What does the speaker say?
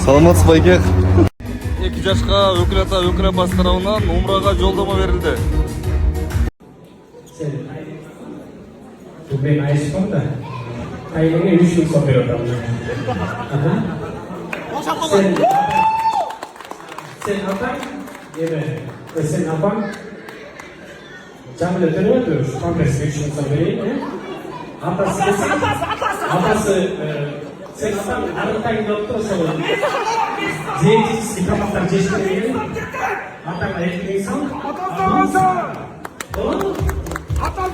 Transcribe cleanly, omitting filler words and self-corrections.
Саламатсыз байке. 2 жашка өкүл ата өкүл апасы тарабынан умрага жолдомо берилди. Ben Ayşe'm da ailene 3 yıl sohbet olalım. Sen apan, sen apan, camile dönüyordu, şu kompleks 3 yıl sohbet. Apası, sen apan, arıtayın doktor sorun. Zeytisi kapaktan çeşitleri. Apan ayetli insan. Apan